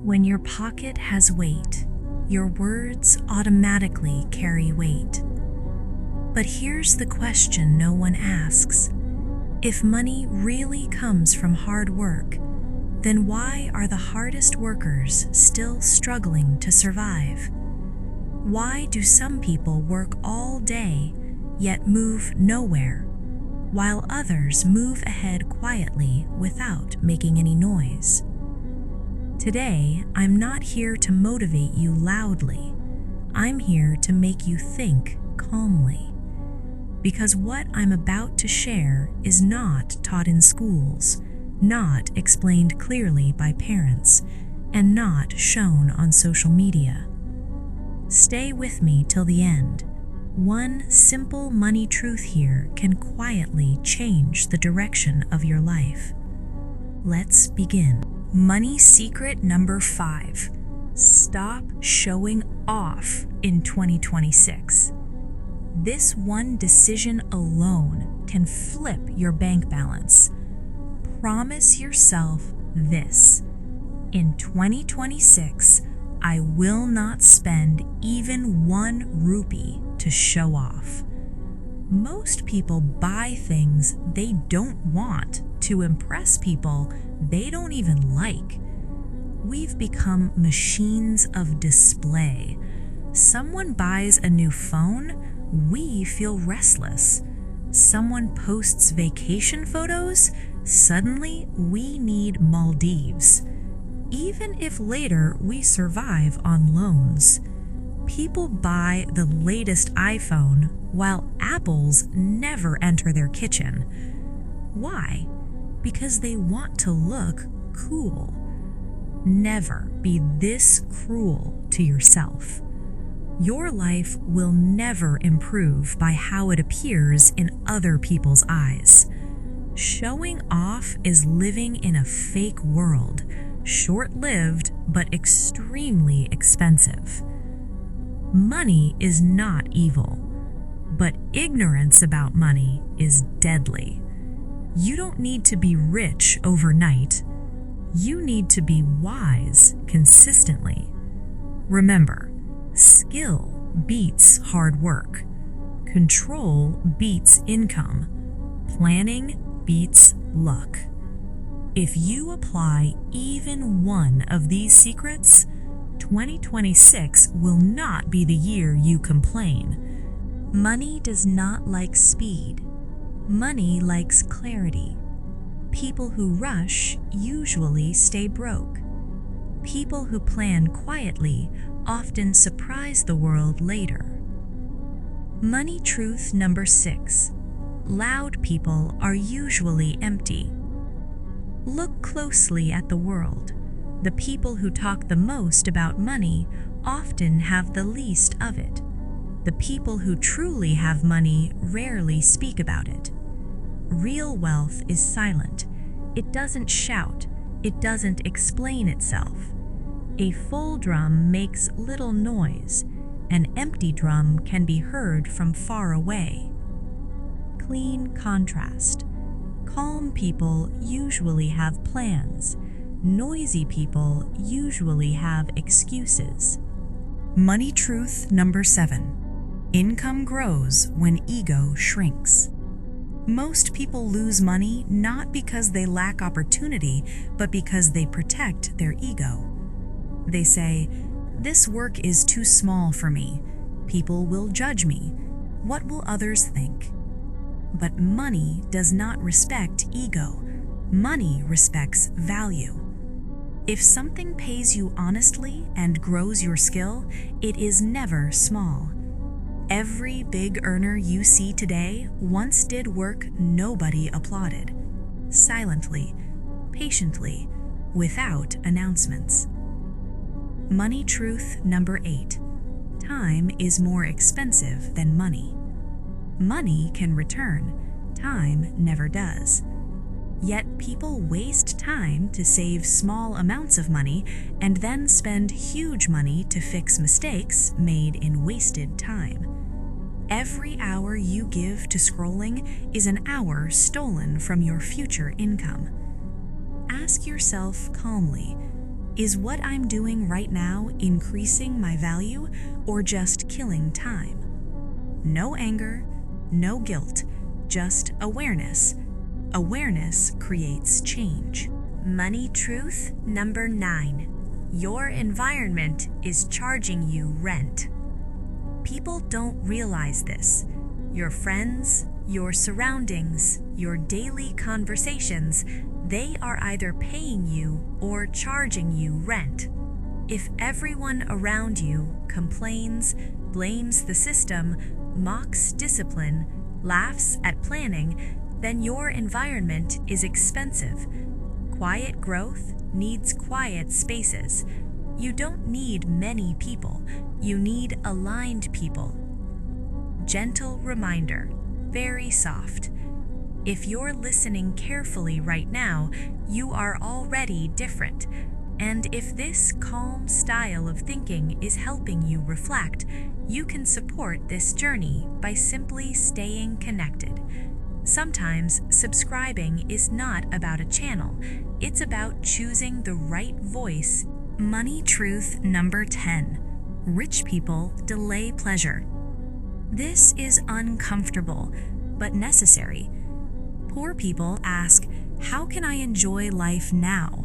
When your pocket has weight, your words automatically carry weight. But here's the question no one asks. If money really comes from hard work, then why are the hardest workers still struggling to survive? Why do some people work all day, yet move nowhere, while others move ahead quietly without making any noise? Today, I'm not here to motivate you loudly. I'm here to make you think calmly. Because what I'm about to share is not taught in schools, not explained clearly by parents, and not shown on social media. Stay with me till the end. One simple money truth here can quietly change the direction of your life. Let's begin. Money secret number 5. Stop showing off in 2026. This one decision alone can flip your bank balance. Promise yourself this. In 2026, I will not spend even 1 rupee to show off. Most people buy things they don't want to impress people they don't even like. We've become machines of display. Someone buys a new phone, we feel restless. Someone posts vacation photos, suddenly we need Maldives. Even if later we survive on loans. People buy the latest iPhone while apples never enter their kitchen. Why? Because they want to look cool. Never be this cruel to yourself. Your life will never improve by how it appears in other people's eyes. Showing off is living in a fake world, short-lived but extremely expensive. Money is not evil, but ignorance about money is deadly. You don't need to be rich overnight. You need to be wise consistently. Remember, skill beats hard work. Control beats income. Planning beats luck. If you apply even one of these secrets, 2026 will not be the year you complain. Money does not like speed. Money likes clarity. People who rush usually stay broke. People who plan quietly often surprise the world later. Money truth number 6. Loud people are usually empty. Look closely at the world. The people who talk the most about money often have the least of it. The people who truly have money rarely speak about it. Real wealth is silent. It doesn't shout. It doesn't explain itself. A full drum makes little noise. An empty drum can be heard from far away. Clean contrast. Calm people usually have plans. Noisy people usually have excuses. Money truth number 7. Income grows when ego shrinks. Most people lose money not because they lack opportunity, but because they protect their ego. They say, "This work is too small for me. People will judge me. What will others think?" But money does not respect ego. Money respects value. If something pays you honestly and grows your skill, it is never small. Every big earner you see today once did work nobody applauded. Silently, patiently, without announcements. Money truth number 8. Time is more expensive than money. Money can return. Time never does. Yet people waste time to save small amounts of money and then spend huge money to fix mistakes made in wasted time. Every hour you give to scrolling is an hour stolen from your future income. Ask yourself calmly, Is what I'm doing right now increasing my value or just killing time? No anger, no guilt, just awareness. Awareness creates change. Money truth number 9. Your environment is charging you rent. People don't realize this. Your friends, your surroundings, your daily conversations, they are either paying you or charging you rent. If everyone around you complains, blames the system, mocks discipline, laughs at planning, then your environment is expensive. Quiet growth needs quiet spaces. You don't need many people. You need aligned people. Gentle reminder, very soft. If you're listening carefully right now, you are already different. And if this calm style of thinking is helping you reflect, you can support this journey by simply staying connected. Sometimes subscribing is not about a channel, it's about choosing the right voice. Money truth number 10. Rich people delay pleasure. This is uncomfortable, but necessary. Poor people ask, how can I enjoy life now?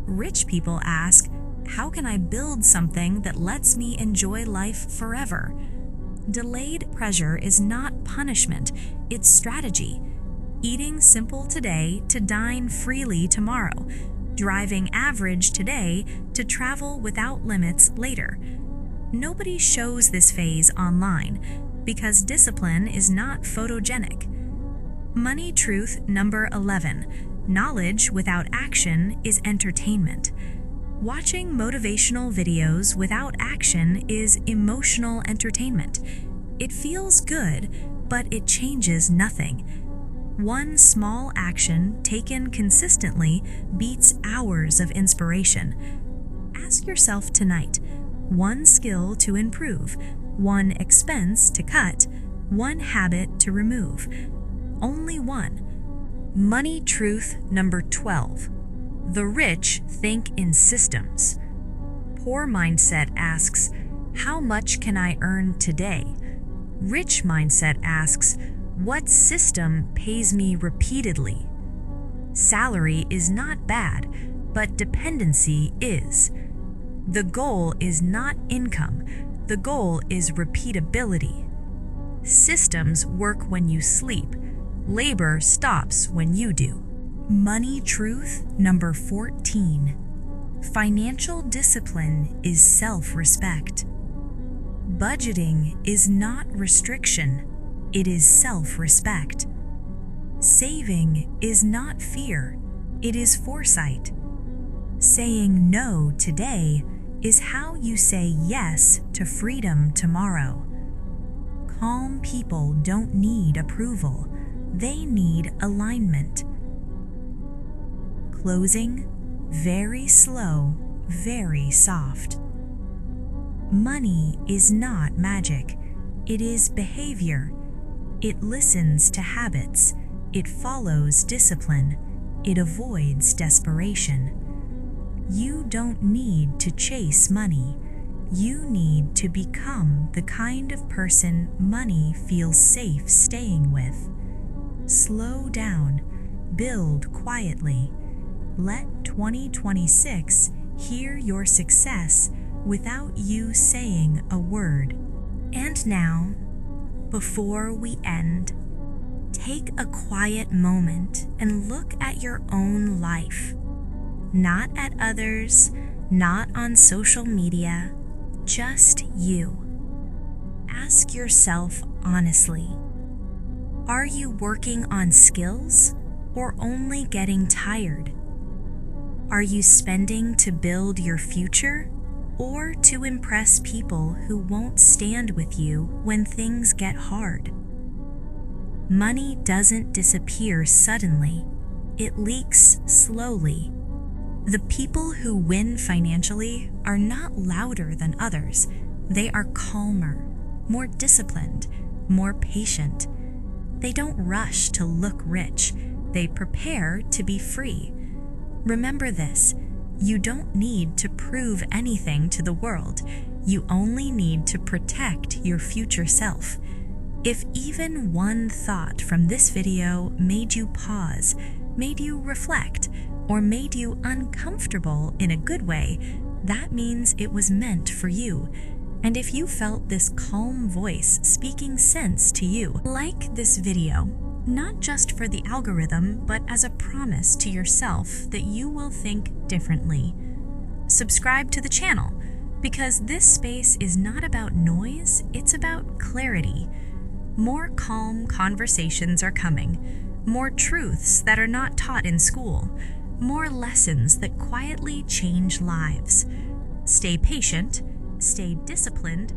Rich people ask, how can I build something that lets me enjoy life forever? Delayed pleasure is not punishment, it's strategy. Eating simple today to dine freely tomorrow. Driving average today to travel without limits later. Nobody shows this phase online because discipline is not photogenic. Money truth number 11. Knowledge without action is entertainment. Watching motivational videos without action is emotional entertainment. It feels good, but it changes nothing. One small action taken consistently beats hours of inspiration. Ask yourself tonight, one skill to improve, one expense to cut, one habit to remove. Only one. Money truth number 12. The rich think in systems. Poor mindset asks, how much can I earn today? Rich mindset asks, what system pays me repeatedly? Salary is not bad, but dependency is. The goal is not income, the goal is repeatability. Systems work when you sleep. Labor stops when you do. Money truth number 14. Financial discipline is self-respect. Budgeting is not restriction, it is self-respect. Saving is not fear, it is foresight. Saying no today is how you say yes to freedom tomorrow. Calm people don't need approval, they need alignment. Closing, very slow, very soft. Money is not magic, it is behavior. It listens to habits, it follows discipline, it avoids desperation. You don't need to chase money, you need to become the kind of person money feels safe staying with. Slow down, build quietly. Let 2026 hear your success without you saying a word. And now, before we end, take a quiet moment and look at your own life. Not at others, not on social media, just you. Ask yourself honestly, are you working on skills or only getting tired? Are you spending to build your future or to impress people who won't stand with you when things get hard? Money doesn't disappear suddenly, it leaks slowly. The people who win financially are not louder than others. They are calmer, more disciplined, more patient. They don't rush to look rich. They prepare to be free. Remember this, You don't need to prove anything to the world. You only need to protect your future self. If even one thought from this video made you pause, made you reflect, or made you uncomfortable in a good way, that means it was meant for you. And if you felt this calm voice speaking sense to you, like this video, not just for the algorithm, but as a promise to yourself that you will think differently. Subscribe to the channel, because this space is not about noise, it's about clarity. More calm conversations are coming, more truths that are not taught in school, more lessons that quietly change lives. Stay patient, stay disciplined,